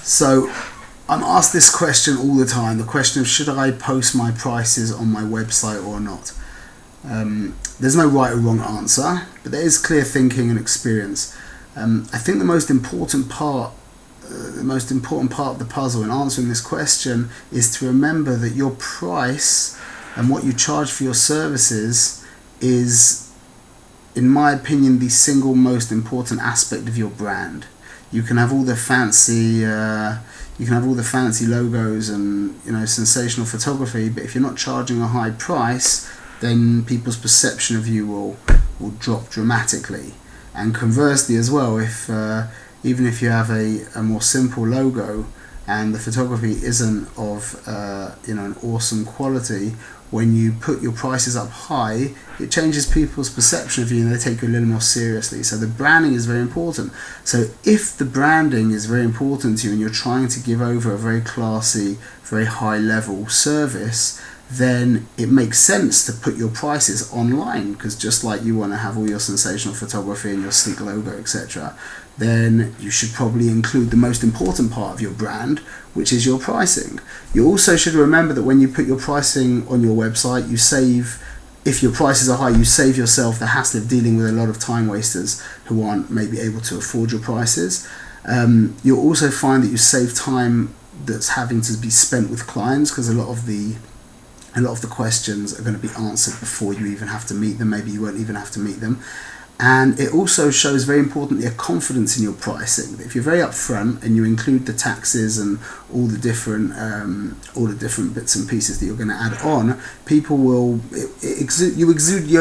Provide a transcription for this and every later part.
So I'm asked this question all the time, the question of should I post my prices on my website or not? There's no right or wrong answer, but there is clear thinking and experience. I think the most important part of the puzzle in answering this question is to remember that your price and what you charge for your services is, in my opinion, the single most important aspect of your brand. You can have all the fancy logos and sensational photography, but if you're not charging a high price, then people's perception of you will drop dramatically. And conversely as well, if even if you have a more simple logo and the photography isn't of an awesome quality, when you put your prices up high, it changes people's perception of you and they take you a little more seriously. So the branding is very important. So if the branding is very important to you and you're trying to give over a very classy, very high level service, then it makes sense to put your prices online, because just like you want to have all your sensational photography and your sleek logo, etc., then you should probably include the most important part of your brand, which is your pricing. You also should remember that when you put your pricing on your website, you save, if your prices are high, you save yourself the hassle of dealing with a lot of time wasters who aren't maybe able to afford your prices. You'll also find that you save time that's having to be spent with clients, because a lot of the questions are going to be answered before you even have to meet them. Maybe you won't even have to meet them. And it also shows, very importantly, a confidence in your pricing. If you're very upfront and you include the taxes and all the different bits and pieces that you're going to add on, people will you're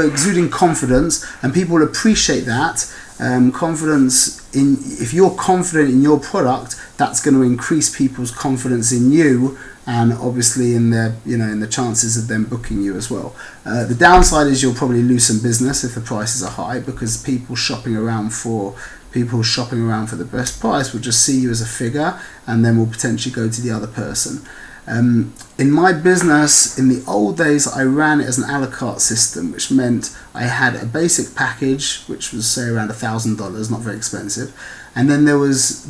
exuding confidence, and people will appreciate that. If you're confident in your product, that's going to increase people's confidence in you, and obviously in the chances of them booking you as well. The downside is you'll probably lose some business if the prices are high, because people shopping around for the best price will just see you as a figure and then will potentially go to the other person. In my business, in the old days, I ran it as an a la carte system, which meant I had a basic package, which was say around $1,000, not very expensive, and then there was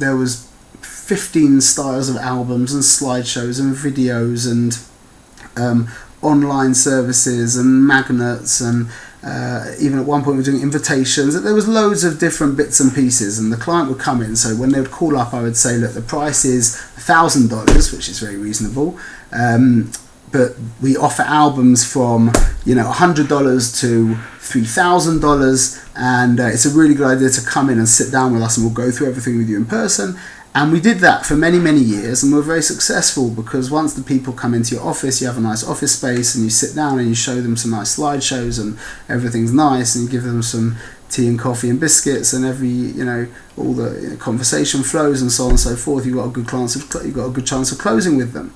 15 styles of albums and slideshows and videos and online services and magnets, and even at one point we were doing invitations. There was loads of different bits and pieces, and the client would come in. So when they would call up, I would say, look, the price is $1,000, which is very reasonable, but we offer albums from $100 to $3,000, and it's a really good idea to come in and sit down with us, and we'll go through everything with you in person. And we did that for many, many years, and we're very successful, because once the people come into your office, you have a nice office space, and you sit down and you show them some nice slideshows, and everything's nice, and you give them some tea and coffee and biscuits, and all the conversation flows and so on and so forth. You've got a good chance of closing with them.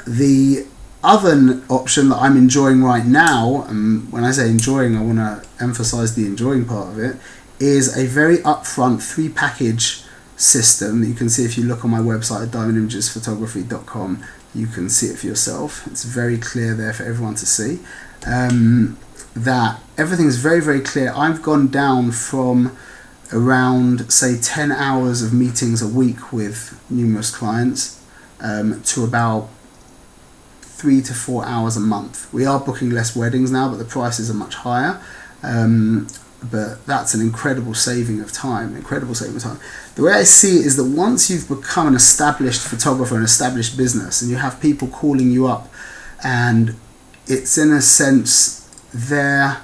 The other option that I'm enjoying right now, and when I say enjoying, I want to emphasize the enjoying part of it, is a very upfront 3-package system that you can see if you look on my website at diamondimagesphotography.com. You can see it for yourself. It's very clear there for everyone to see. That everything is very, very clear. I've gone down from around, say, 10 hours of meetings a week with numerous clients to about 3 to 4 hours a month. We are booking less weddings now, but the prices are much higher. But that's an incredible saving of time. The way I see it is that once you've become an established photographer, an established business, and you have people calling you up, and it's in a sense they've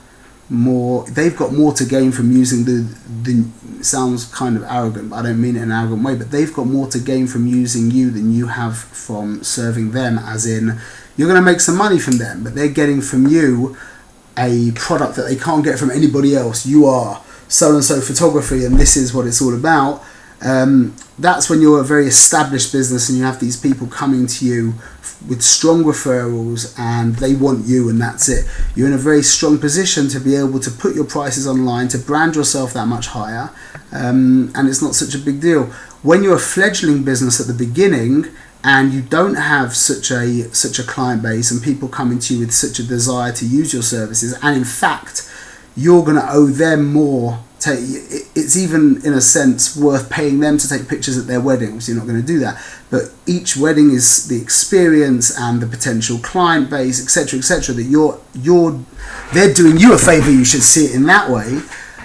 got more to gain from using the sounds kind of arrogant, but I don't mean it in an arrogant way, but they've got more to gain from using you than you have from serving them, as in you're going to make some money from them, but they're getting from you a product that they can't get from anybody else. You are so-and-so photography, and this is what it's all about. That's when you're a very established business and you have these people coming to you with strong referrals, and they want you, and that's it. You're in a very strong position to be able to put your prices online, to brand yourself that much higher, and it's not such a big deal. When you're a fledgling business at the beginning, and you don't have such a client base and people coming to you with such a desire to use your services, and in fact you're going to owe them more it's even in a sense worth paying them to take pictures at their wedding. Obviously, you're not going to do that, but each wedding is the experience and the potential client base, etc., etc. That they're doing you a favor. You should see it in that way.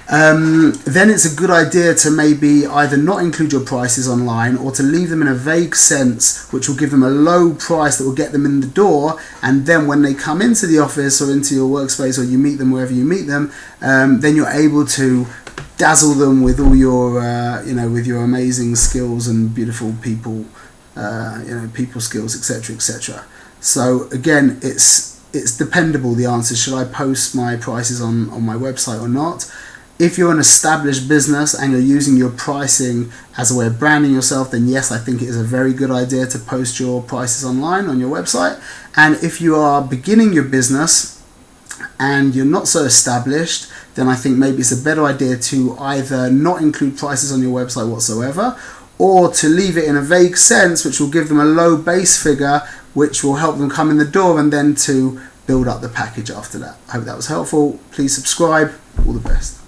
Then it's a good idea to maybe either not include your prices online or to leave them in a vague sense, which will give them a low price that will get them in the door. And then when they come into the office or into your workspace, or you meet them wherever you meet them, then you're able to dazzle them with all your, with your amazing skills and beautiful people, people skills, etc., etc. So again, it's dependable. The answer: should I post my prices on my website or not? If you're an established business and you're using your pricing as a way of branding yourself, then yes, I think it is a very good idea to post your prices online on your website. And if you are beginning your business and you're not so established, then I think maybe it's a better idea to either not include prices on your website whatsoever, or to leave it in a vague sense, which will give them a low base figure, which will help them come in the door, and then to build up the package after that. I hope that was helpful. Please subscribe. All the best.